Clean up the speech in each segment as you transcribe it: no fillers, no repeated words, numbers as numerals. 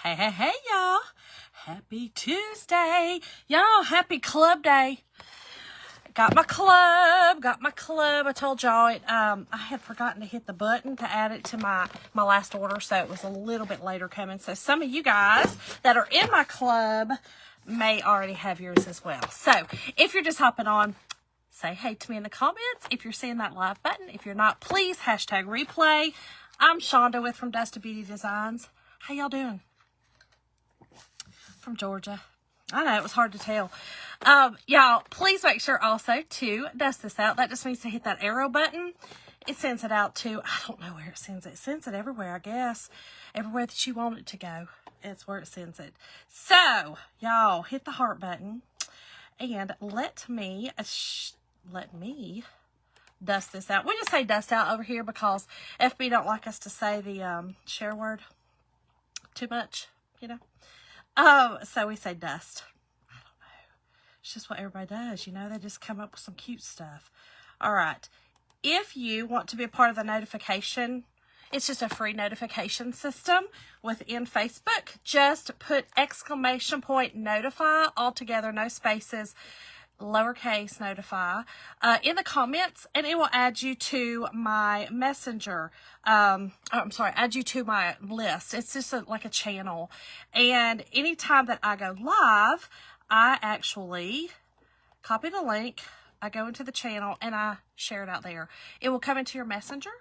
Hey, y'all. Happy Tuesday. Y'all, happy club day. Got my club. I told y'all I had forgotten to hit the button to add it to my last order, so it was a little bit later coming. So some of you guys that are in my club may already have yours as well. So if you're just hopping on, say hey to me in the comments. If you're seeing that live button, if you're not, please hashtag replay. I'm Shonda with From Dust to Beauty Designs. How y'all doing? From Georgia. I know, it was hard to tell. Y'all, please make sure also to dust this out. That just means to hit that arrow button. It sends it out to, I don't know where it sends it. It sends it everywhere, I guess. Everywhere that you want it to go. It's where it sends it. So, y'all, hit the heart button. And let me dust this out. We just say dust out over here because FB don't like us to say the share word too much, you know. So we say dust. I don't know. It's just what everybody does, you know. They just come up with some cute stuff. All right. If you want to be a part of the notification, it's just a free notification system within Facebook. Just put ! notify, all together, no spaces, lowercase notify, in the comments, and it will add you to my messenger. Add you to my list. It's just like a channel. And anytime that I go live, I actually copy the link, I go into the channel, and I share it out there. It will come into your messenger,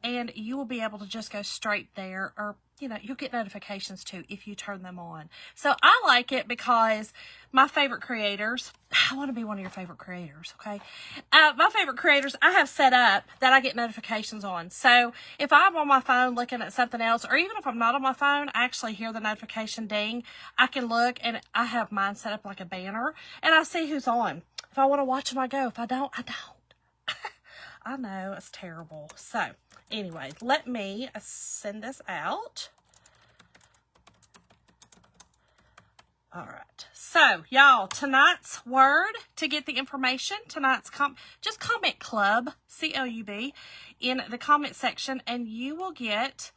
and you will be able to just go straight there, or, you know, you'll get notifications too if you turn them on. So I like it because my favorite creators, I want to be one of your favorite creators, okay? My favorite creators, I have set up that I get notifications on. So if I'm on my phone looking at something else, or even if I'm not on my phone, I actually hear the notification ding. I can look, and I have mine set up like a banner, and I see who's on. If I want to watch them, I go. If I don't, I don't. I know, it's terrible. So, anyway, let me send this out. All right. So, y'all, tonight's word to get the information, just comment club, C-L-U-B, in the comment section, and you will get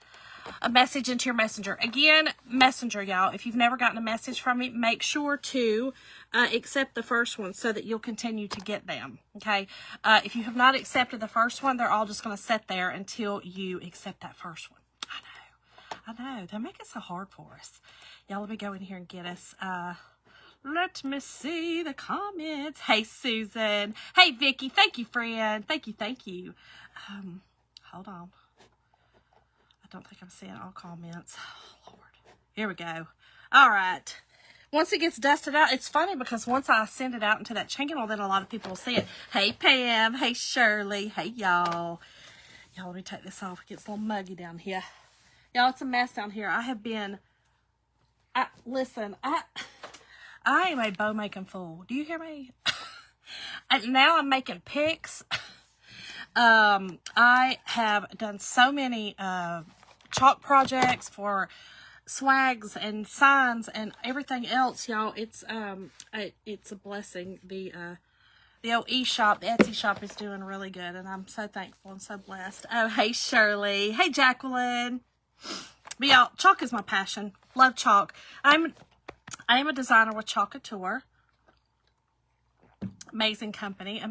a message into your messenger. Again, messenger, y'all. If you've never gotten a message from me, make sure to accept the first one so that you'll continue to get them. Okay. If you have not accepted the first one, they're all just going to sit there until you accept that first one. I know. They make it so hard for us. Y'all, let me go in here and get us. Let me see the comments. Hey, Susan. Hey, Vicky. Thank you, friend. Thank you. Hold on. I don't think I'm seeing all comments. Oh, Lord. Here we go. All right. Once it gets dusted out, it's funny because once I send it out into that channel, then a lot of people will see it. Hey, Pam. Hey, Shirley. Hey, y'all. Y'all, let me take this off. It gets a little muggy down here. Y'all, it's a mess down here. Listen, I am a bow making fool. Do you hear me? And now I'm making pics. I have done so many chalk projects for swags and signs and everything else, y'all. It's a blessing. The old e-shop, the Etsy shop is doing really good, and I'm so thankful and so blessed. Oh, hey, Shirley. Hey, Jacqueline. But y'all, chalk is my passion. Love chalk. I am a designer with Chalk Couture. Amazing company.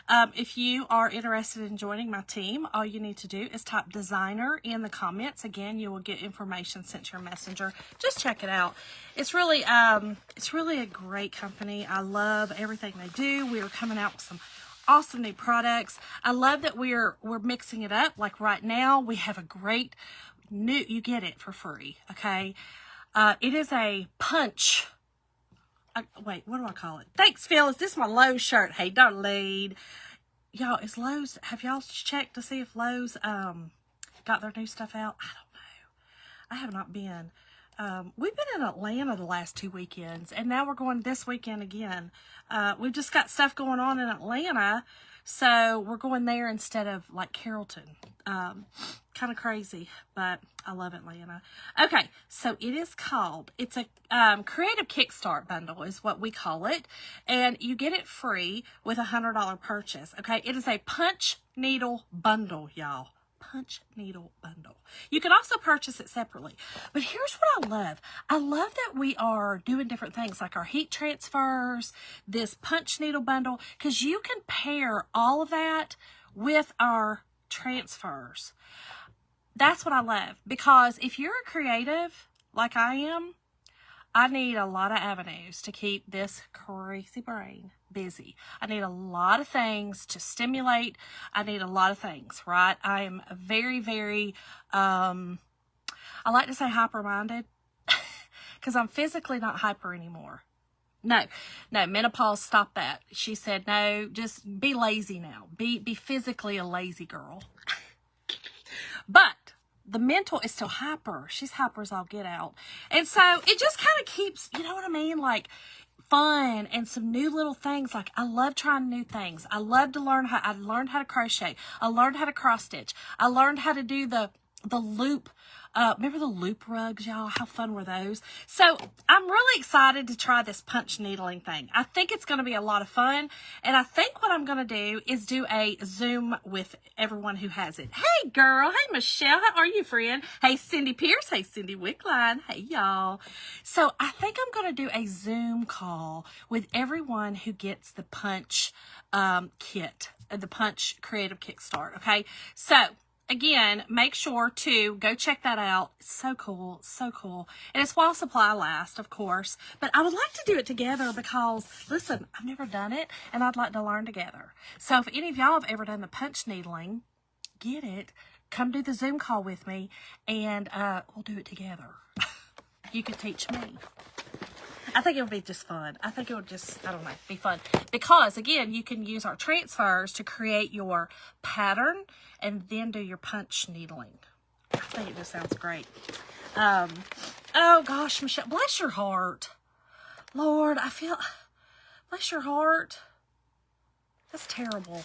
If you are interested in joining my team, all you need to do is type designer in the comments. Again, you will get information sent to your messenger. Just check it out. It's really a great company. I love everything they do. We are coming out with some awesome new products. I love that we're mixing it up. Like right now, we have a great new, you get it for free, okay? It is a punch. Wait, what do I call it? Thanks, Phil. Is this my Lowe's shirt? Hey, Darlene. Y'all, is Lowe's, have y'all checked to see if Lowe's got their new stuff out? I don't know. I have not been. We've been in Atlanta the last 2 weekends, and now we're going this weekend again. We've just got stuff going on in Atlanta, so we're going there instead of like Carrollton. Kind of crazy, but I love Atlanta. Okay, so it's a creative kickstart bundle is what we call it, and you get it free with a $100 purchase. Okay, it is a punch needle bundle, y'all. punch needle bundle. You can also purchase it separately. But here's what I love. I love that we are doing different things like our heat transfers, this punch needle bundle, because you can pair all of that with our transfers. That's what I love, because if you're a creative like I am, I need a lot of avenues to keep this crazy brain busy. I need a lot of things to stimulate. I need a lot of things, right? I am very, very, I like to say hyper-minded because I'm physically not hyper anymore. No, menopause, stop that. She said, no, just be lazy now. Be physically a lazy girl. But the mental is still hyper. She's hyper as all get out. And so it just kind of keeps, you know what I mean? Like fun and some new little things. Like I love trying new things. I love to learn I learned how to crochet. I learned how to cross stitch. I learned how to do the loop. Remember the loop rugs, y'all? How fun were those? So I'm really excited to try this punch needling thing. I think it's going to be a lot of fun. And I think what I'm going to do is do a Zoom with everyone who has it. Hey, girl. Hey, Michelle. How are you, friend? Hey, Cindy Pierce. Hey, Cindy Wickline. Hey, y'all. So I think I'm going to do a Zoom call with everyone who gets the punch kit, the punch creative kickstart. Okay. So again, make sure to go check that out. It's so cool, so cool. And it's while supply lasts, of course. But I would like to do it together because, listen, I've never done it, and I'd like to learn together. So if any of y'all have ever done the punch needling, get it, come do the Zoom call with me, and we'll do it together. You could teach me. I think it would be just fun. I think it would just, I don't know, be fun. Because, again, you can use our transfers to create your pattern and then do your punch needling. I think it just sounds great. Oh, gosh, Michelle, bless your heart. Lord, I feel, bless your heart. That's terrible.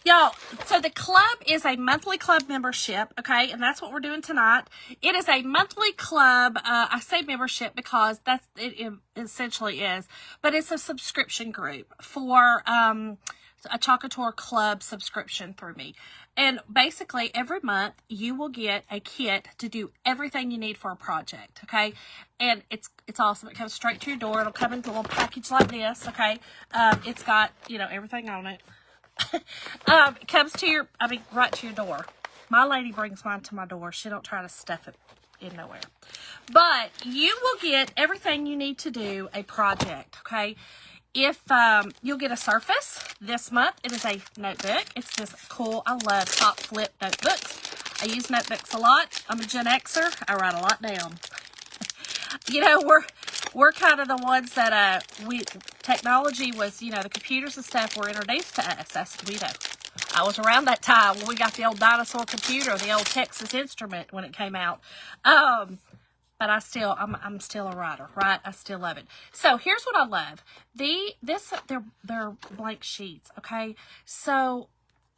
Y'all, so the club is a monthly club membership, okay? And that's what we're doing tonight. It is a monthly club. I say membership because that's it essentially is. But it's a subscription group for a Chocator Club subscription through me. And basically, every month, you will get a kit to do everything you need for a project, okay? And it's awesome. It comes straight to your door. It'll come in a little package like this, okay? It's got, you know, everything on it. It comes to your, right to your door. My lady brings mine to my door. She don't try to stuff it in nowhere. But you will get everything you need to do a project, okay? If you'll get a surface this month, it is a notebook. It's this cool, I love top flip notebooks. I use notebooks a lot. I'm a Gen Xer. I write a lot down. You know, we're kind of the ones that technology was, you know, the computers and stuff were introduced to us. That's, you know, I was around that time when we got the old dinosaur computer, the old Texas Instrument when it came out. But I'm still a writer, right? I still love it. So here's what I love. They're blank sheets, okay? So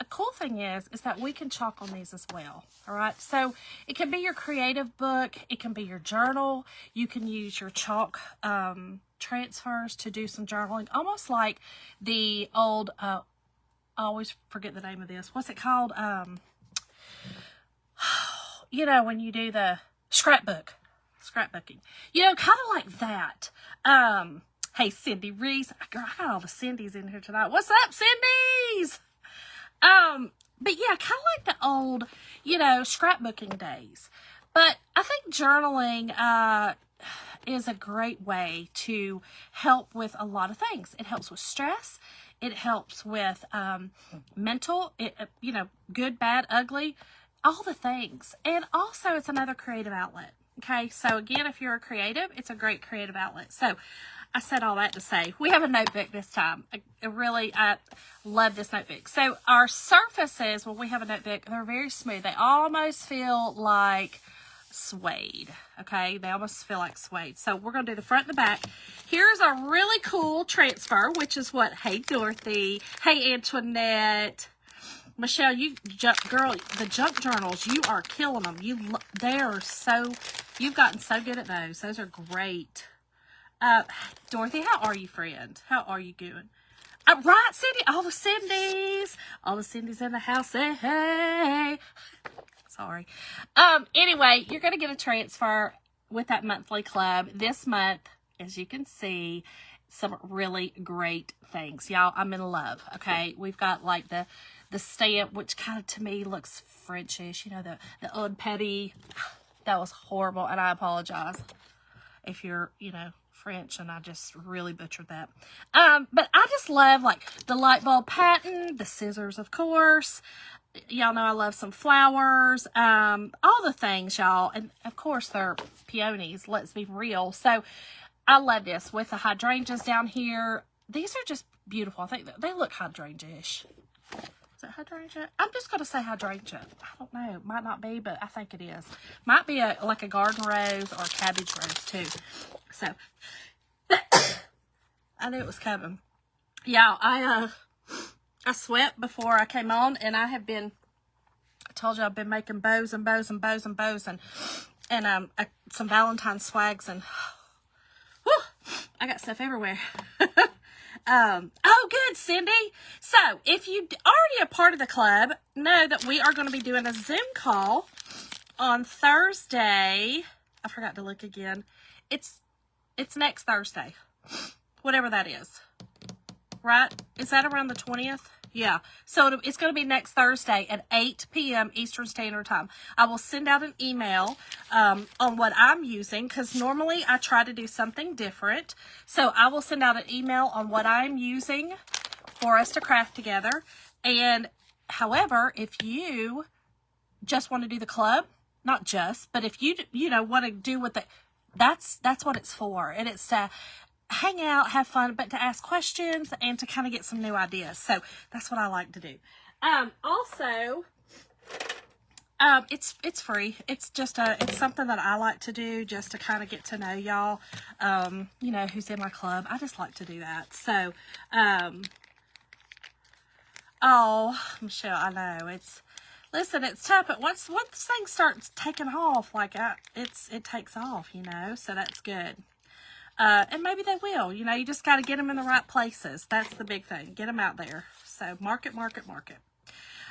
a cool thing is that we can chalk on these as well, all right? So it can be your creative book. It can be your journal. You can use your chalk transfers to do some journaling, almost like the old, I always forget the name of this. What's it called? You know, when you do the scrapbooking, you know, kind of like that. Hey, Cindy Reese. Girl, I got all the Cindy's in here tonight. What's up, Cindy's? But yeah, kind of like the old, you know, scrapbooking days. But I think journaling, is a great way to help with a lot of things. It helps with stress. It helps with, mental, you know, good, bad, ugly, all the things. And also it's another creative outlet. Okay. So again, if you're a creative, it's a great creative outlet. So I said all that to say we have a notebook this time. I love this notebook. So our surfaces, when we have a notebook, they're very smooth. They almost feel like suede. Okay. They almost feel like suede. So we're going to do the front and the back. Here's a really cool transfer, which is what, hey, Dorothy. Hey, Antoinette. Michelle, girl, the junk journals, you are killing them. You've gotten so good at those. Those are great. Dorothy, how are you, friend? How are you doing? Right, Cindy, all the Cindy's in the house, say hey. Sorry. Anyway, you're going to get a transfer with that monthly club this month. As you can see, some really great things. Y'all, I'm in love. Okay. We've got like the stamp, which kind of to me looks Frenchish. You know, the old petty. That was horrible. And I apologize if you're, French, and I just really butchered that. But I just love like the light bulb pattern, the scissors, of course. Y'all know I love some flowers, all the things, y'all. And of course they're peonies, let's be real. So I love this with the hydrangeas down here. These are just beautiful. I think they look hydrangea-ish. Is it hydrangea? I'm just going to say hydrangea. I don't know. Might not be, but I think it is. Might be like a garden rose or a cabbage rose too. So, I knew it was coming. Yeah, I sweat before I came on, and I told you I've been making bows and bows and bows and bows and some Valentine swags, and whew, I got stuff everywhere. Oh, good, Cindy. So, if you already a part of the club, know that we are going to be doing a Zoom call on Thursday. I forgot to look again. It's next Thursday, whatever that is, right? Is that around the 20th? Yeah. So it's going to be next Thursday at 8 p.m. Eastern Standard Time. I will send out an email on what I'm using, because normally I try to do something different. So I will send out an email on what I'm using for us to craft together. And however, if you just want to do the club, not just, but if you want to do what that's what it's for. And it's to hang out, have fun, but to ask questions and to kind of get some new ideas. So that's what I like to do. Also, it's free. It's just it's something that I like to do just to kind of get to know y'all, who's in my club. I just like to do that. So, oh, Michelle, I know listen, it's tough, but once this thing starts taking off, like it takes off, so that's good. And maybe they will, you just got to get them in the right places. That's the big thing. Get them out there. So market.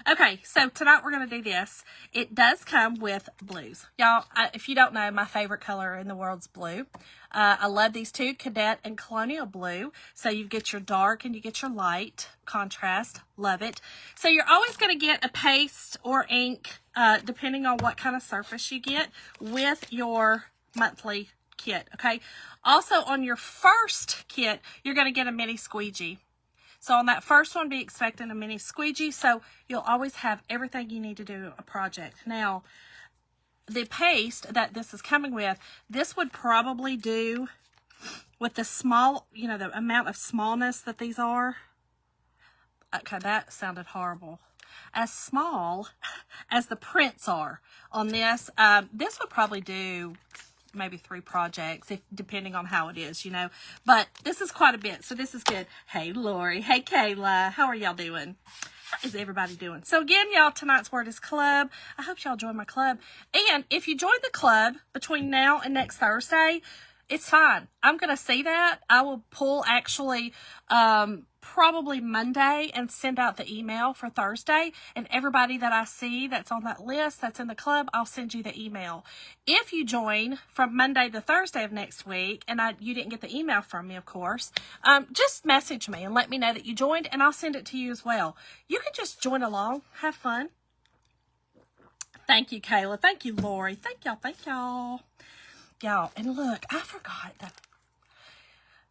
Okay, so tonight we're going to do this. It does come with blues. Y'all, if you don't know, my favorite color in the world's blue. I love these two, Cadet and Colonial Blue. So you get your dark and you get your light contrast. Love it. So you're always going to get a paste or ink, depending on what kind of surface you get, with your monthly kit, okay? Also, on your first kit, you're going to get a mini squeegee. So on that first one, be expecting a mini squeegee. So you'll always have everything you need to do a project. Now, the paste that this is coming with, this would probably do with the small, the amount of smallness that these are. Okay, that sounded horrible. As small as the prints are on this, this would probably do maybe 3 projects, depending on how it is, but this is quite a bit, so this is good. Hey, Lori. Hey, Kayla. How are y'all doing? How is everybody doing? So again, y'all, tonight's word is club. I hope y'all join my club. And if you join the club between now and next Thursday, it's fine. I'm going to see that. I will pull actually probably Monday and send out the email for Thursday. And everybody that I see that's on that list that's in the club, I'll send you the email. If you join from Monday to Thursday of next week and you didn't get the email from me, of course, just message me and let me know that you joined, and I'll send it to you as well. You can just join along. Have fun. Thank you, Kayla. Thank you, Lori. Thank y'all. Y'all, and look, I forgot that.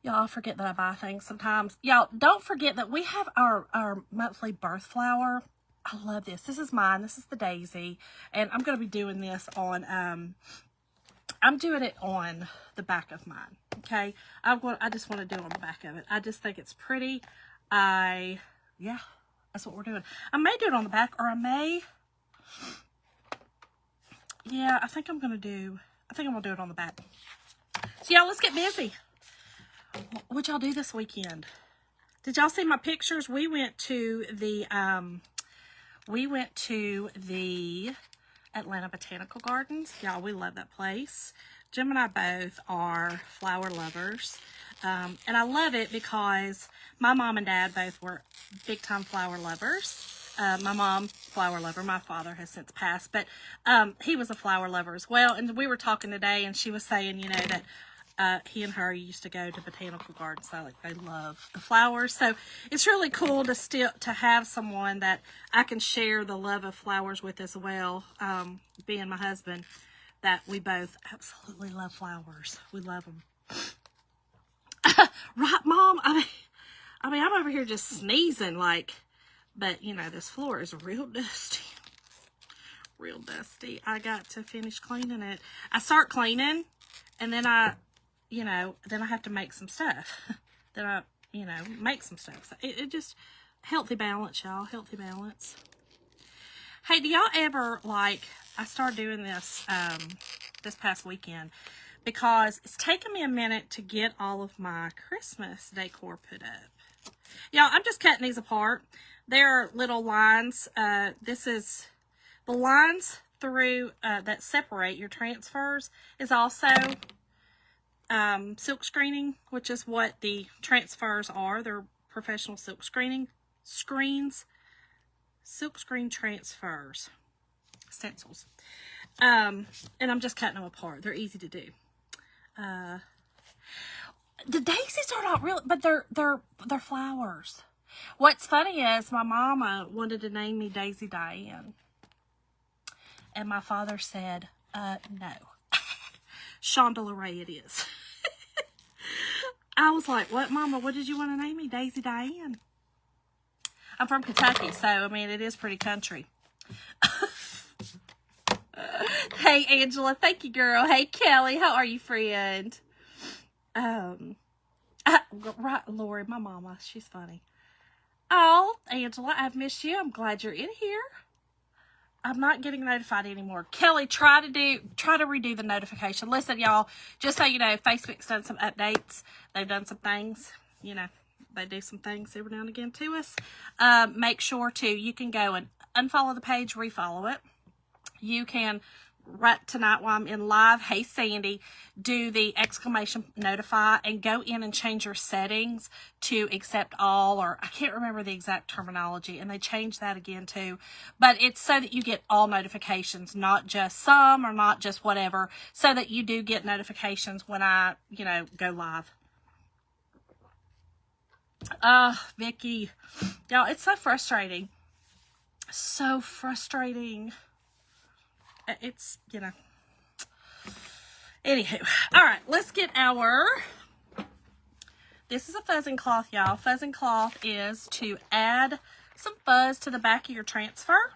Y'all, I forget that I buy things sometimes. Y'all, don't forget that we have our monthly birth flower. I love this. This is mine. This is the daisy. And I'm going to be doing this on, I'm doing it on the back of mine. Okay? I just want to do it on the back of it. I just think it's pretty. Yeah, that's what we're doing. I may do it on the back, or I may, yeah, I think I'm going to do it on the back. So y'all, let's get busy. What'd y'all do this weekend? Did y'all see my pictures? We went to the Atlanta Botanical Gardens. Y'all, we love that place. Jim and I both are flower lovers. And I love it because my mom and dad both were big time flower lovers. My mom, flower lover. My father has since passed, but he was a flower lover as well. And we were talking today, and she was saying, that he and her used to go to botanical gardens. So they love the flowers. So it's really cool to have someone that I can share the love of flowers with as well. Being my husband, that we both absolutely love flowers. We love them. Right, Mom? I mean, I'm over here just sneezing but this floor is real dusty. Real dusty. I got to finish cleaning it. I start cleaning, and then then I have to make some stuff. Then I, make some stuff. So it just, healthy balance, y'all. Healthy balance. Hey, do y'all ever, I started doing this, this past weekend, because it's taken me a minute to get all of my Christmas decor put up. Y'all, I'm just cutting these apart. There are little lines. This is the lines through that separate your transfers is also silk screening, which is what the transfers are. They're professional silk screens, silk screen transfers, stencils. And I'm just cutting them apart. They're easy to do. The daisies are not really, but they're flowers. What's funny is my mama wanted to name me Daisy Diane. And my father said, no. Shonda Ray it is. I was like, what, Mama? What did you want to name me? Daisy Diane. I'm from Kentucky, so, I mean, it is pretty country. Hey, Angela. Thank you, girl. Hey, Kelly. How are you, friend? Right, Lori, my mama. She's funny. Oh, Angela, I've missed you. I'm glad you're in here. I'm not getting notified anymore. Kelly, try to redo the notification. Listen, y'all, just so you know, Facebook's done some updates. They've done some things. They do some things every now and again to us. Make sure you can go and unfollow the page, refollow it. You can, right tonight while I'm in live, hey Sandy, do the exclamation notify and go in and change your settings to accept all, or I can't remember the exact terminology, and they changed that again too. But it's so that you get all notifications, not just some or not just whatever, so that you do get notifications when I, go live. Vicky, y'all, it's so frustrating. So frustrating. It's, Anywho. All right, let's get this is a fuzzing cloth, y'all. Fuzzing cloth is to add some fuzz to the back of your transfer.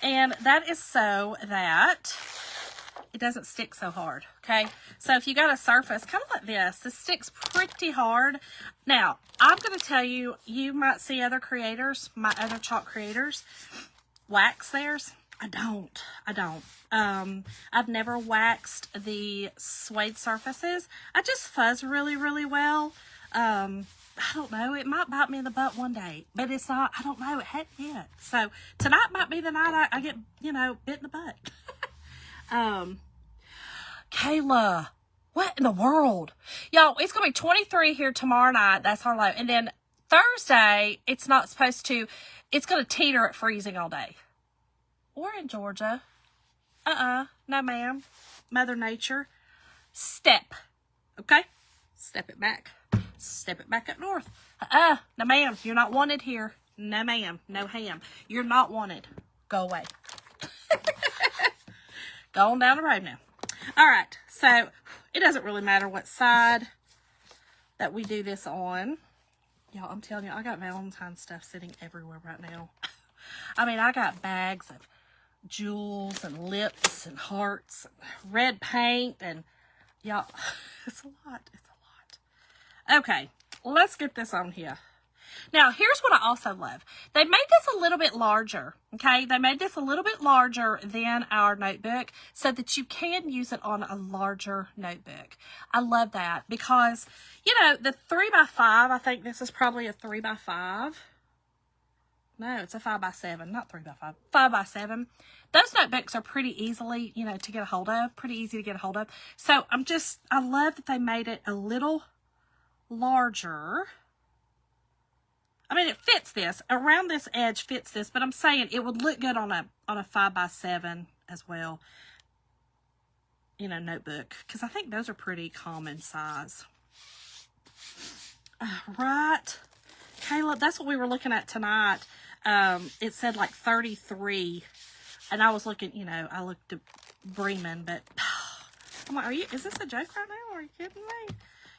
And that is so that it doesn't stick so hard, okay? So if you got a surface kind of like this sticks pretty hard. Now, I'm going to tell you, you might see other creators, my other chalk creators, wax theirs. I don't. I've never waxed the suede surfaces. I just fuzz really, really well. I don't know. It might bite me in the butt one day, but it's not, I don't know. It hadn't yet. So tonight might be the night I get, bit in the butt. Kayla, what in the world? Y'all, it's going to be 23 here tomorrow night. That's our low. And then Thursday, it's not supposed to, it's going to teeter at freezing all day. Or in Georgia. No, ma'am. Mother Nature. Step. Okay? Step it back. Step it back up north. No, ma'am. You're not wanted here. No, ma'am. No ham. You're not wanted. Go away. Go on down the road now. All right. So, it doesn't really matter what side that we do this on. Y'all, I'm telling you, I got Valentine's stuff sitting everywhere right now. I mean, I got bags of jewels and lips and hearts and red paint, and y'all, it's a lot. Okay, let's get this on here. Now, here's what I also love. They made this a little bit larger, okay? They made this a little bit larger than our notebook so that you can use it on a larger notebook. I love that because, the 3x5, I think this is probably a 3x5. No, it's a 5x7, not 3x5, 5x7. Those notebooks are pretty easily, to get a hold of, pretty easy to get a hold of. So I love that they made it a little larger. I mean, it fits this. Around this edge fits this, but I'm saying it would look good on a 5x7 as well. You know, notebook. Because I think those are pretty common size. Right. Kayla, that's what we were looking at tonight. It said like 33. And I was looking, you know, I looked at Bremen, but I'm like, is this a joke right now? Are you kidding me?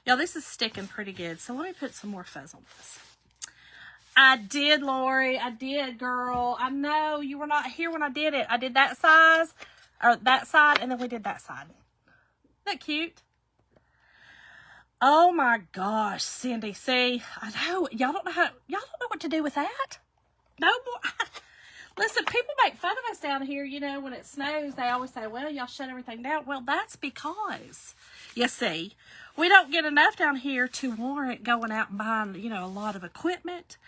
Y'all, this is sticking pretty good. So let me put some more fuzz on this. I did, Lori. I did, girl. I know you were not here when I did it. I did that size, or that side, and then we did that side. Isn't that cute? Oh my gosh, Cindy. See, I know y'all don't know what to do with that. No more. Listen, people make fun of us down here, you know, when it snows. They always say, well, y'all shut everything down. Well, that's because, you see, we don't get enough down here to warrant going out and buying, you know, a lot of equipment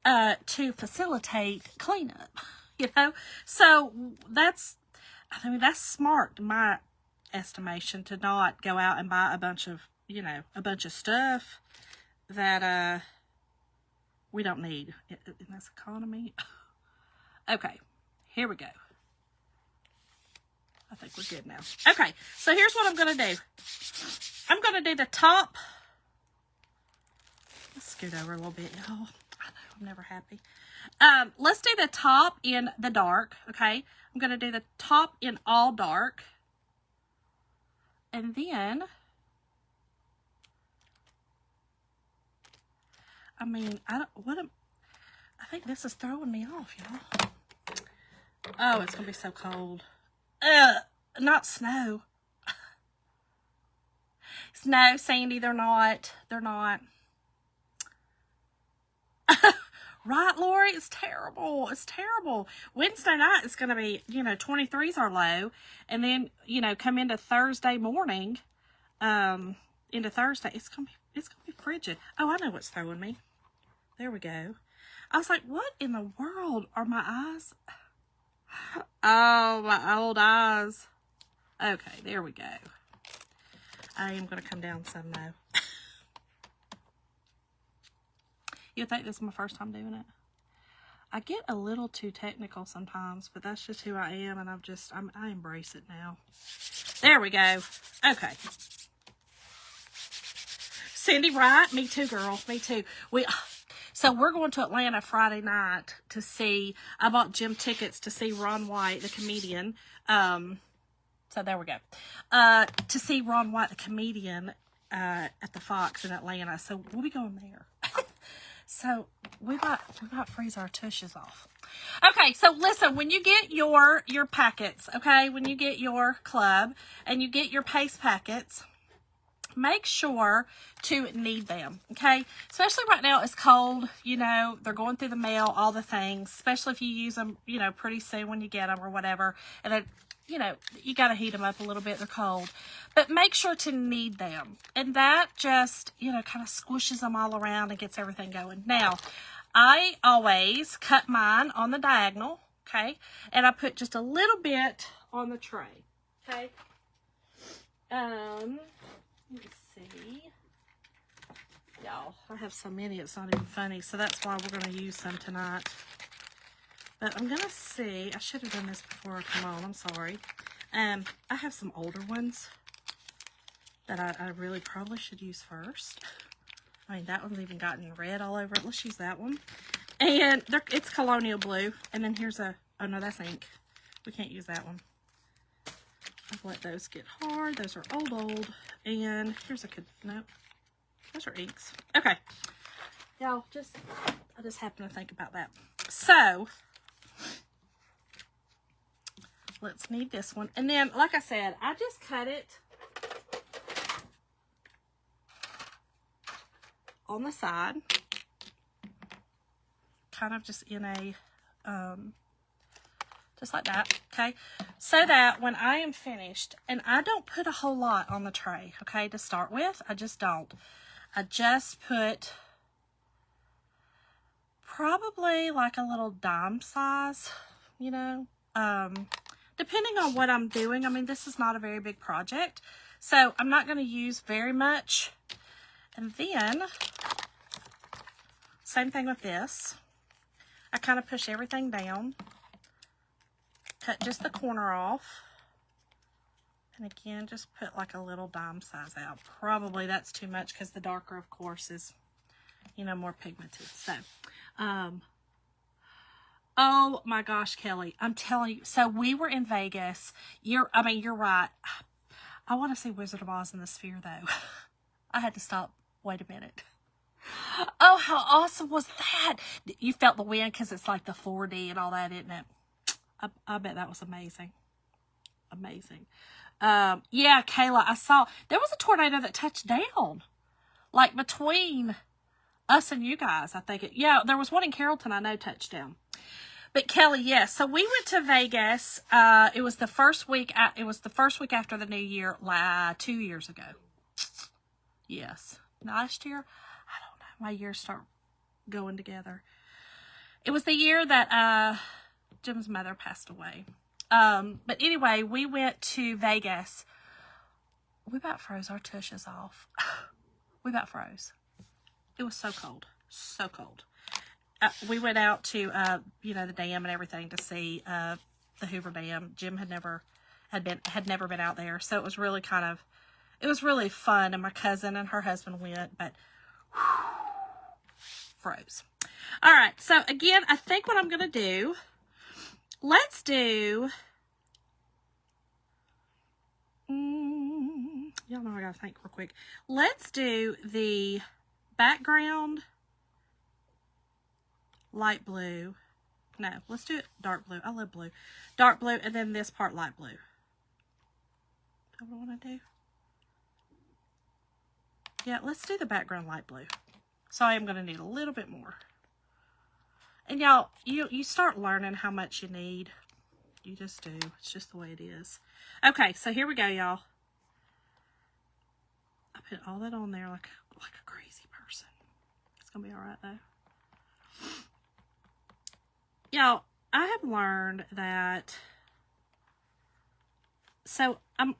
to facilitate cleanup, you know. So that's smart in my estimation, to not go out and buy a bunch of stuff that we don't need in this economy. Okay, here we go. I think we're good now. Okay, so here's what I'm going to do. I'm going to do the top. Let's scoot over a little bit, y'all. I know, I'm never happy. Let's do the top in the dark, okay? I'm going to do the top in all dark. And then, I mean, I think this is throwing me off, y'all. Oh, it's going to be so cold. Not snow. Snow, Sandy, they're not. They're not. Right, Lori? It's terrible. It's terrible. Wednesday night is going to be, 23's our low. And then, come into Thursday morning, into Thursday, it's going to be frigid. Oh, I know what's throwing me. There we go. I was like, what in the world are my eyes? Oh, my old eyes. Okay, there we go. I am going to come down some now. You think this is my first time doing it? I get a little too technical sometimes, but that's just who I am, and I embrace it now. There we go. Okay. Cindy, right? Me too, girl. Me too. So we're going to Atlanta Friday night to see, I bought gym tickets to see Ron White, the comedian. So there we go. To see Ron White, the comedian, at the Fox in Atlanta. So we'll be going there. So we might freeze our tushes off. Okay, so listen, when you get your packets, okay, when you get your club and you get your paste packets, make sure to knead them, okay? Especially right now, it's cold, they're going through the mail, all the things, especially if you use them, pretty soon when you get them or whatever. And then, you got to heat them up a little bit. They're cold. But make sure to knead them. And that just, kind of squishes them all around and gets everything going. Now, I always cut mine on the diagonal, okay? And I put just a little bit on the tray, okay? Let me see. Y'all, I have so many, it's not even funny. So that's why we're going to use some tonight. But I'm going to see. I should have done this before I come on. I'm sorry. I have some older ones that I really probably should use first. I mean, that one's even gotten red all over it. Let's use that one. And it's Colonial Blue. And then here's oh no, that's ink. We can't use that one. I've let those get hard. Those are old. And here's nope. Those are inks. Okay. Y'all, I just happened to think about that. So, let's knead this one. And then, like I said, I just cut it on the side. Kind of just in a, just like that, okay? So that when I am finished, and I don't put a whole lot on the tray, okay, to start with. I just don't. I just put probably like a little dime size, depending on what I'm doing. I mean, this is not a very big project, so I'm not going to use very much. And then, Same thing with this. I kind of push everything down. Cut just the corner off. And again, just put like a little dime size out. Probably that's too much because the darker, of course, is, you know, more pigmented. So, oh my gosh, Kelly, I'm telling you. So we were in Vegas. You're right. I want to see Wizard of Oz in the Sphere, though. I had to stop. Wait a minute. Oh, how awesome was that? You felt the wind because it's like the 4D and all that, isn't it? I bet that was amazing. Amazing. Yeah, Kayla, I saw there was a tornado that touched down, like between us and you guys. I think yeah, there was one in Carrollton. I know touched down. But Kelly, yes. So we went to Vegas. It was the first week. It was the first week after the New Year, 2 years ago. Yes, last year. I don't know. My years start going together. It was the year that Jim's mother passed away. But anyway, we went to Vegas. We about froze our tushes off. We about froze. It was so cold. So cold. We went out to, you know, the dam and everything to see the Hoover Dam. Jim had never been out there. So it was really it was really fun. And my cousin and her husband went, but froze. All right. So again, I think what I'm going to do, let's do, y'all know I got to think real quick. Let's do the background light blue. No, let's do it dark blue. I love blue. Dark blue, and then this part light blue. That's what I want to do. Yeah, let's do the background light blue. So I am going to need a little bit more. And y'all, you start learning how much you need. You just do. It's just the way it is. Okay, so here we go, y'all. I put all that on there like a crazy person. It's going to be all right, though. Y'all, I have learned that, so I'm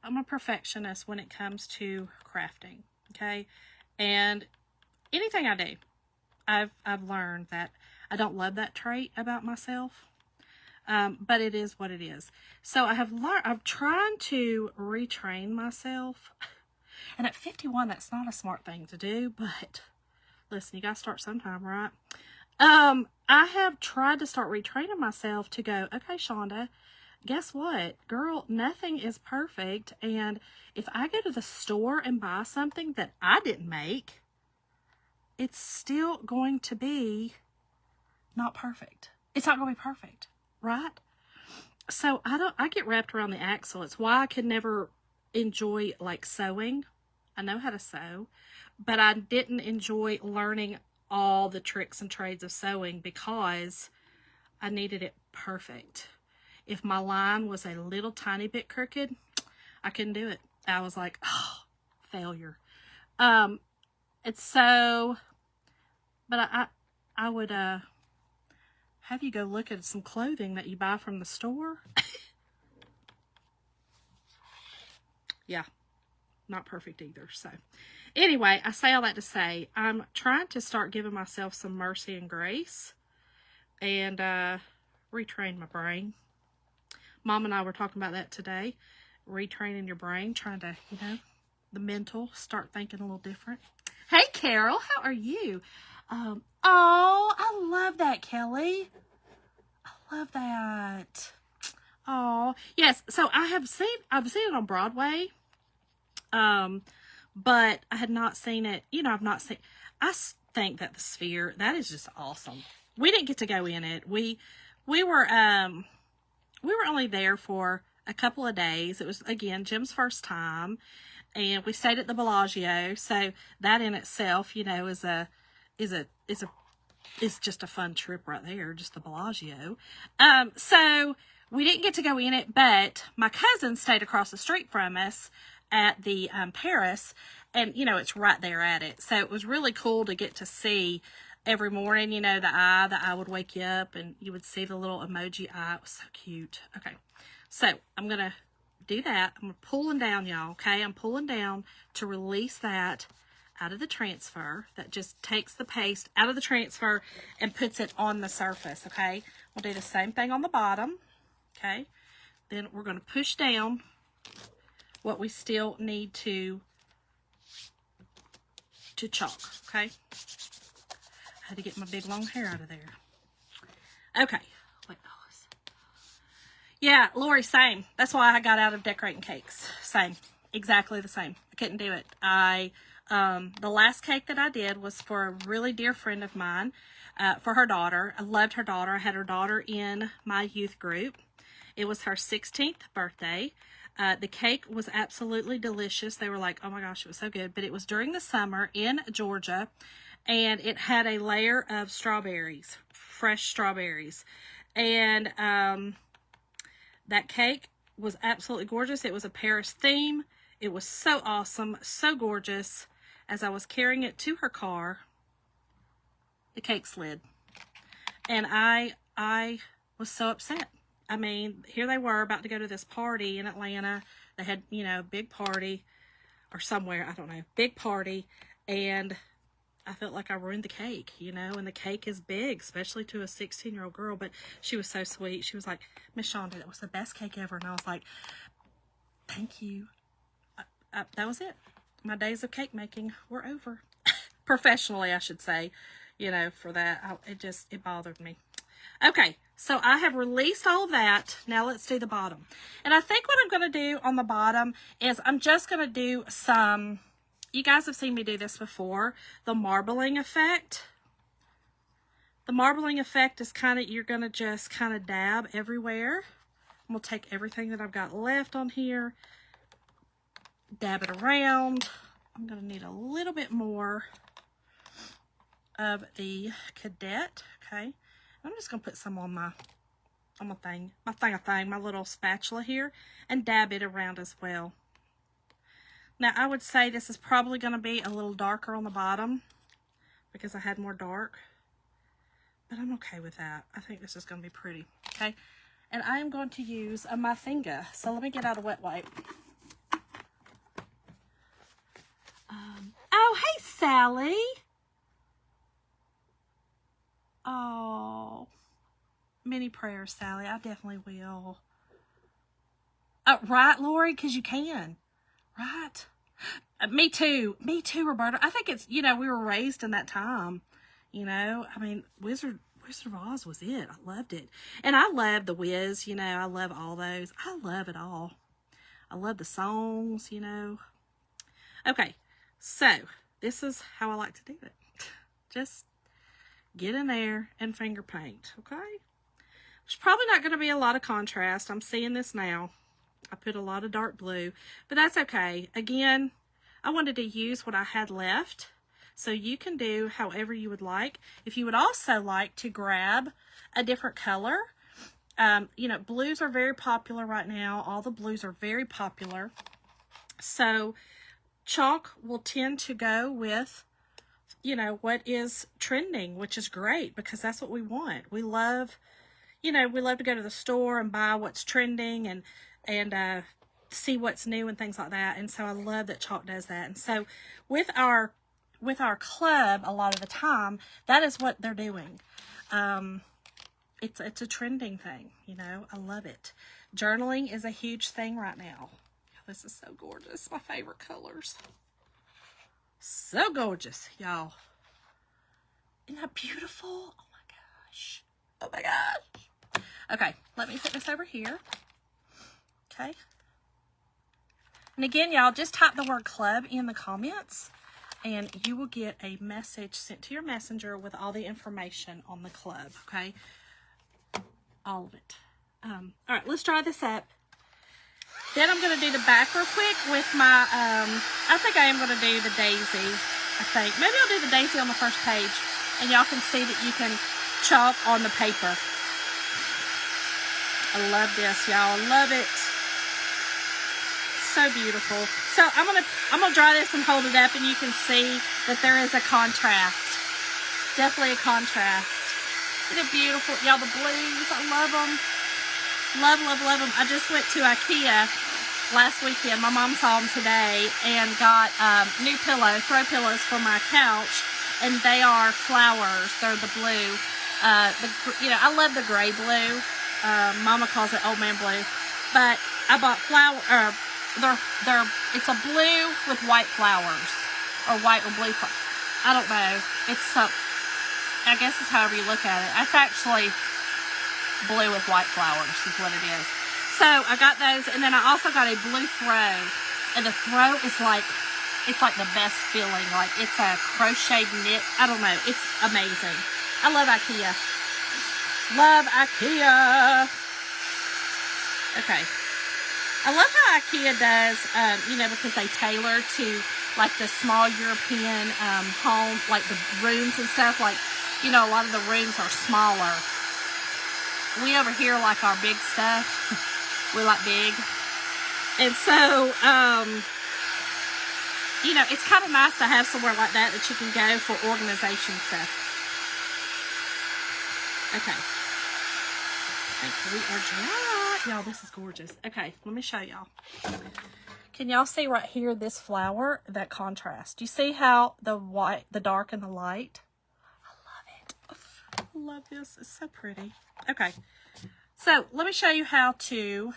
a perfectionist when it comes to crafting, okay? And anything I do, I've learned that I don't love that trait about myself, but it is what it is. So I'm trying to retrain myself, and at 51, that's not a smart thing to do, but listen, you gotta start sometime, right? I have tried to start retraining myself to go, okay, Shonda, guess what? Girl, nothing is perfect. And if I go to the store and buy something that I didn't make, it's still going to be not perfect. It's not going to be perfect, right? So I get wrapped around the axle. It's why I could never enjoy like sewing. I know how to sew, but I didn't enjoy learning all the tricks and trades of sewing because I needed it perfect. If my line was a little tiny bit crooked, I couldn't do it. I was like, oh, failure. It's so, but I would have you go look at some clothing that you buy from the store. Yeah, not perfect either. So anyway, I say all that to say, I'm trying to start giving myself some mercy and grace and retrain my brain. Mom and I were talking about that today. Retraining your brain, trying to, you know, the mental, start thinking a little different. Hey, Carol, how are you? Oh, I love that, Kelly. I love that. Oh, yes. So I've seen it on Broadway. But I had not seen it, you know, I think that the Sphere, that is just awesome. We didn't get to go in it. We were only there for a couple of days. It was, again, Jim's first time, and we stayed at the Bellagio. So that in itself, you know, is just a fun trip right there, just the Bellagio. So we didn't get to go in it, but my cousin stayed across the street from us at the Paris, and you know, it's right there at it. So it was really cool to get to see every morning, you know, the eye would wake you up and you would see the little emoji eye. It was so cute. Okay, so I'm gonna do that. I'm pulling down, y'all. Okay, I'm pulling down to release that out of the transfer. That just takes the paste out of the transfer and puts it on the surface, okay? We'll do the same thing on the bottom, okay? Then we're going to push down what we still need to chalk, okay? I had to get my big long hair out of there. Okay. Wait, yeah, Lori, same. That's why I got out of decorating cakes. Same. Exactly the same. I couldn't do it. The last cake that I did was for a really dear friend of mine, for her daughter. I loved her daughter. I had her daughter in my youth group. It was her 16th birthday. The cake was absolutely delicious. They were like, oh my gosh, it was so good. But it was during the summer in Georgia, and it had a layer of strawberries, fresh strawberries. And that cake was absolutely gorgeous. It was a Paris theme. It was so awesome, so gorgeous. As I was carrying it to her car, the cake slid. And I was so upset. I mean, here they were about to go to this party in Atlanta. They had, you know, a big party or somewhere, I don't know, big party. And I felt like I ruined the cake, you know, and the cake is big, especially to a 16-year-old girl. But she was so sweet. She was like, Miss Shonda, that was the best cake ever. And I was like, thank you. That was it. My days of cake making were over. Professionally, I should say, you know, for that. It bothered me. Okay, so I have released all of that. Now let's do the bottom. And I think what I'm going to do on the bottom is I'm just going to do some, you guys have seen me do this before, the marbling effect. The marbling effect is kind of, you're going to just kind of dab everywhere. I'm going to take everything that I've got left on here, dab it around. I'm going to need a little bit more of the Cadet, okay? I'm just going to put some on my little spatula here, and dab it around as well. Now, I would say this is probably going to be a little darker on the bottom because I had more dark, but I'm okay with that. I think this is going to be pretty, okay? And I am going to use my finger. So let me get out a wet wipe. Oh, hey, Sally. Oh, many prayers, Sally. I definitely will. Right, Lori? Because you can. Right? Me too. Me too, Roberta. I think it's, you know, we were raised in that time. You know, I mean, Wizard of Oz was it. I loved it. And I love The Wiz, you know. I love all those. I love it all. I love the songs, you know. Okay, so this is how I like to do it. Just get in there and finger paint, okay? There's probably not going to be a lot of contrast. I'm seeing this now. I put a lot of dark blue, but that's okay. Again, I wanted to use what I had left, so you can do however you would like. If you would also like to grab a different color, you know, blues are very popular right now. All the blues are very popular. So chalk will tend to go with, you know, what is trending, which is great because that's what we want. We love, you know, we love to go to the store and buy what's trending and see what's new and things like that. And so I love that chalk does that. And so with our club, a lot of the time, that is what they're doing. It's a trending thing, you know. I love it. Journaling is a huge thing right now. This is so gorgeous. My favorite colors. So gorgeous, y'all. Isn't that beautiful? Oh my gosh. Oh my gosh. Okay, let me put this over here. Okay. And again, y'all, just type the word club in the comments and you will get a message sent to your messenger with all the information on the club, okay? All of it. All right, let's dry this up. Then I'm going to do the back real quick with my, I think I am going to do the daisy, I think. Maybe I'll do the daisy on the first page, and y'all can see that you can chalk on the paper. I love this, y'all. I love it. So beautiful. So I'm gonna dry this and hold it up, and you can see that there is a contrast. Definitely a contrast. Isn't it beautiful? Y'all, the blues, I love them. Love, love, love them. I just went to IKEA last weekend. My mom saw them today and got new throw pillows for my couch, and they are flowers. They're the blue. I love the gray blue. Mama calls it old man blue, but I bought it's a blue with white flowers, or white or blue. I don't know. I guess it's however you look at it. It's actually blue with white flowers is what it is. So I got those, and then I also got a blue throw, and the throw is it's like the best feeling. Like it's a crocheted knit. I don't know. It's amazing. I love IKEA. Love IKEA. Okay. I love how IKEA does, because they tailor to like the small European home, like the rooms and stuff. Like, a lot of the rooms are smaller. We over here like our big stuff. We like big. And so, it's kind of nice to have somewhere like that you can go for organization stuff. Okay. We are dry. Y'all, this is gorgeous. Okay, let me show y'all. Can y'all see right here this flower, that contrast? Do you see how the dark and the light? I love it. I love this. It's so pretty. Okay, so let me show you how to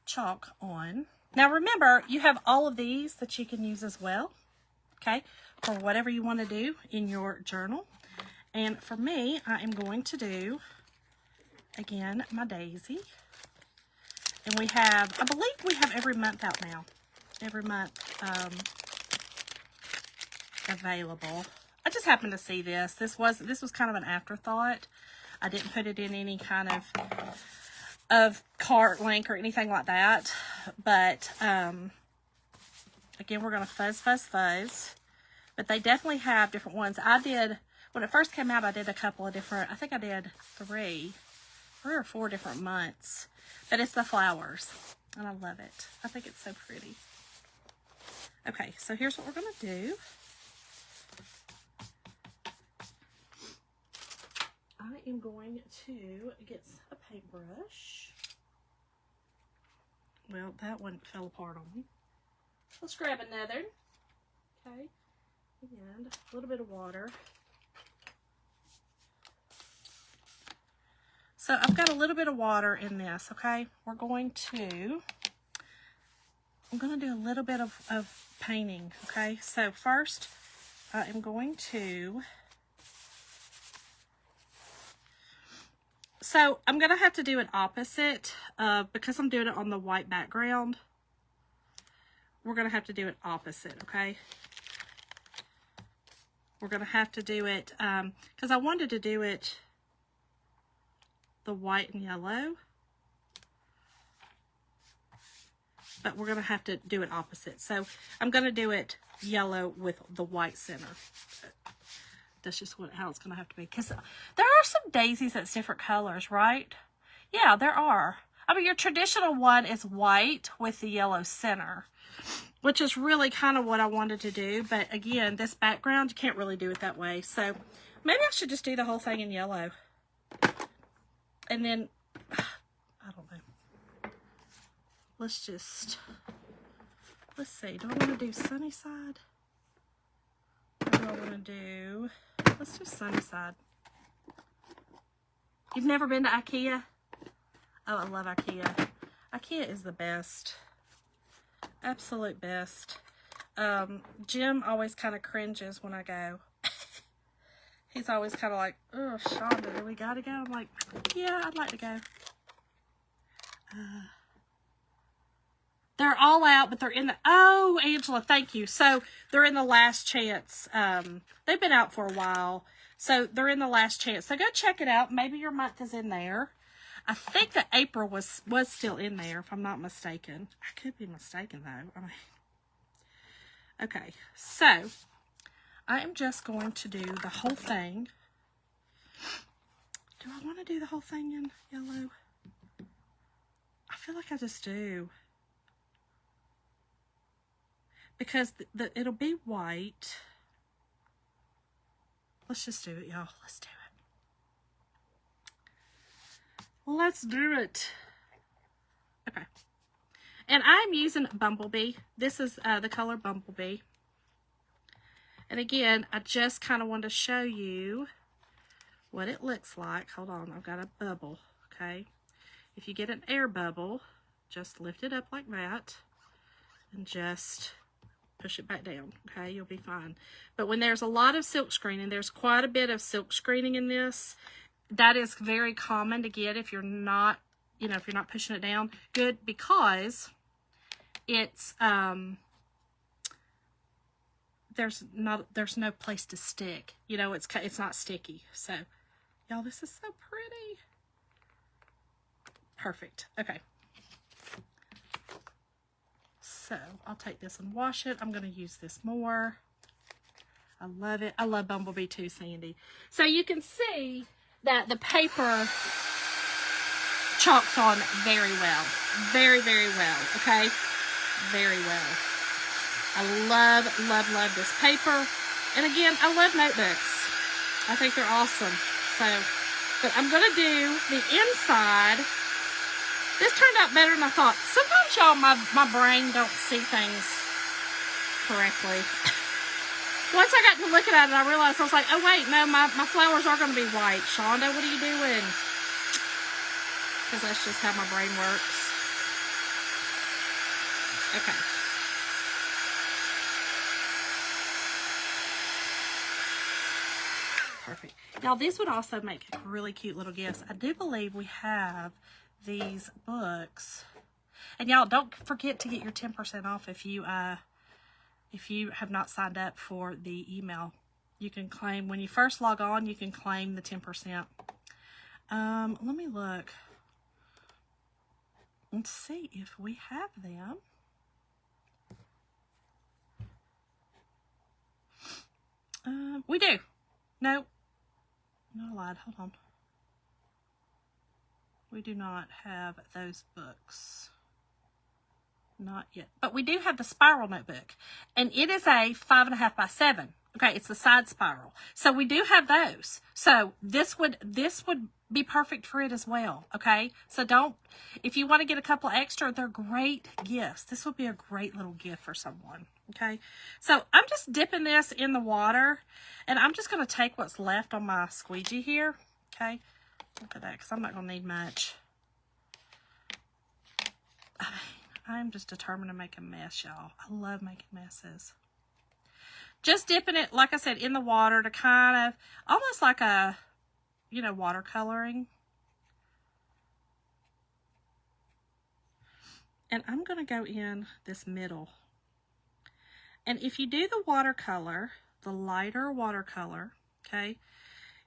chalk on. Now remember, you have all of these that you can use as well, okay, for whatever you want to do in your journal. And for me, I am going to do, again, my daisy. And I believe we have every month out now. Every month available. I just happened to see this. This was kind of an afterthought. I didn't put it in any kind of cart link or anything like that. But, again, we're going to fuzz. But they definitely have different ones. When it first came out, I did a couple of different, I think I did three or four different months. But it's the flowers, and I love it. I think it's so pretty. Okay, so here's what we're going to do. I am going to get a paintbrush. Well, that one fell apart on me. Let's grab another. Okay, and a little bit of water. So I've got a little bit of water in this, okay? I'm going to do a little bit of painting, okay? So first, I am going to, I'm going to have to do it opposite, because I'm doing it on the white background. We're going to have to do it opposite, okay? We're going to have to do it, because I wanted to do it the white and yellow, but we're going to have to do it opposite. So I'm going to do it yellow with the white center. That's just how it's going to have to be, because there are some daisies that's different colors, right? Yeah, there are. I mean, your traditional one is white with the yellow center, which is really kind of what I wanted to do. But again, this background, you can't really do it that way. So maybe I should just do the whole thing in yellow. And then, I don't know. Let's see. Do I want to do sunny side? Or do I want to do, let's do sunny side. You've never been to IKEA? Oh, I love IKEA. IKEA is the best. Absolute best. Jim always kind of cringes when I go. He's always kind of like, oh, Shonda, do we gotta go? I'm like, yeah, I'd like to go. They're all out, but they're in the, oh, Angela, thank you. So they're in the last chance. They've been out for a while. So they're in the last chance. So go check it out. Maybe your month is in there. I think that April was still in there, if I'm not mistaken. I could be mistaken, though. I mean, okay, so I am just going to do the whole thing. Do I want to do the whole thing in yellow? I feel like I just do. Because it'll be white. Let's just do it, y'all. Let's do it. Let's do it. Okay. And I'm using Bumblebee. This is the color Bumblebee. And again, I just kind of wanted to show you what it looks like. Hold on, I've got a bubble, okay? If you get an air bubble, just lift it up like that and just push it back down, okay? You'll be fine. But when there's a lot of silk screening, there's quite a bit of silk screening in this. That is very common to get if you're not, you know, if you're not pushing it down. Good, because it's, there's no place to stick. You know, it's not sticky. So, y'all, this is so pretty. Perfect. Okay. So, I'll take this and wash it. I'm going to use this more. I love it. I love Bumblebee too, Sandy. So, you can see that the paper chalks on very well. Very, very well. Okay? Very well. I love, love, love this paper. And again, I love notebooks. I think they're awesome. So, but I'm going to do the inside. This turned out better than I thought. Sometimes, y'all, my brain don't see things correctly. Once I got to looking at it, I realized, I was like, oh, wait, no, my flowers are going to be white. Shonda, what are you doing? Because that's just how my brain works. Okay. Perfect. Now, this would also make really cute little gifts. I do believe we have these books. And y'all, don't forget to get your 10% off if you have not signed up for the email. You can claim, when you first log on, you can claim the 10%. Let me look. Let's see if we have them. We do. No, I lied. Hold on. We do not have those books. Not yet. But we do have the spiral notebook. And it is a 5.5 by 7. Okay, it's the side spiral. So we do have those. So this would be perfect for it as well. Okay, so don't, if you want to get a couple extra, they're great gifts. This would be a great little gift for someone. Okay, so I'm just dipping this in the water, and I'm just going to take what's left on my squeegee here. Okay, look at that, because I'm not going to need much. I'm just determined to make a mess, y'all. I love making messes. Just dipping it, like I said, in the water to kind of, almost like a, you know, watercoloring. And I'm going to go in this middle. And if you do the watercolor, the lighter watercolor, okay,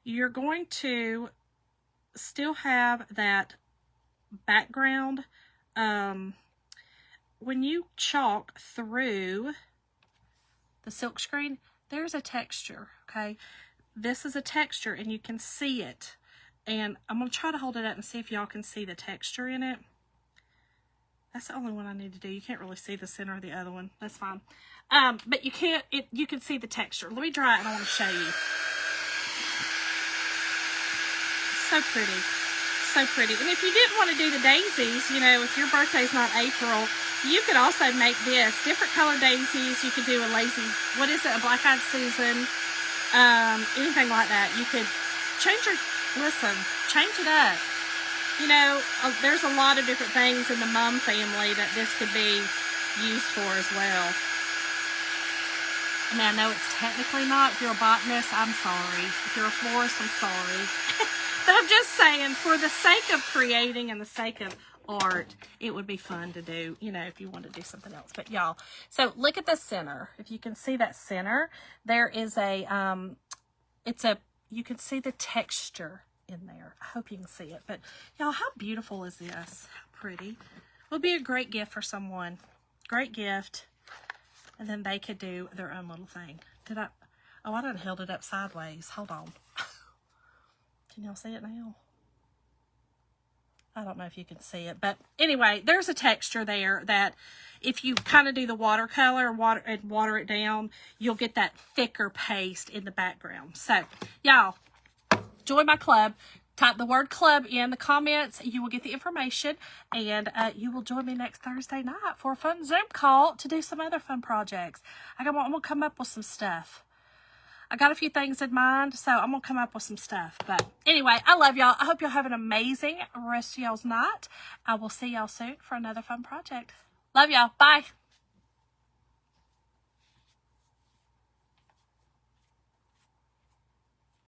you're going to still have that background. When you chalk through the silk screen, there's a texture, okay? This is a texture, and you can see it. And I'm going to try to hold it up and see if y'all can see the texture in it. That's the only one I need to do. You can't really see the center of the other one. That's fine. But you can see the texture. Let me dry it, and I want to show you. So pretty. So pretty. And if you didn't want to do the daisies, you know, if your birthday's not April, you could also make this. Different color daisies. You could do a lazy, what is it, a black-eyed Susan. Anything like that. You could change it up. You know, there's a lot of different things in the mum family that this could be used for as well. I mean, I know it's technically not. If you're a botanist, I'm sorry. If you're a florist, I'm sorry. But I'm just saying, for the sake of creating and the sake of art, it would be fun to do, you know, if you want to do something else. But y'all, so look at the center. If you can see that center, there is a, you can see the texture in there. I hope you can see it. But y'all, how beautiful is this? How pretty. It would be a great gift for someone. Great gift. And then they could do their own little thing. I done held it up sideways. Hold on. Can y'all see it now? I don't know if you can see it, but anyway, there's a texture there that if you kind of do the watercolor and water it down, you'll get that thicker paste in the background. So, y'all, join my club. type the word club in the comments. You will get the information, and you will join me next Thursday night for a fun Zoom call to do some other fun projects. I'm going to come up with some stuff. I got a few things in mind, so I'm going to come up with some stuff. But anyway, I love y'all. I hope y'all have an amazing rest of y'all's night. I will see y'all soon for another fun project. Love y'all. Bye.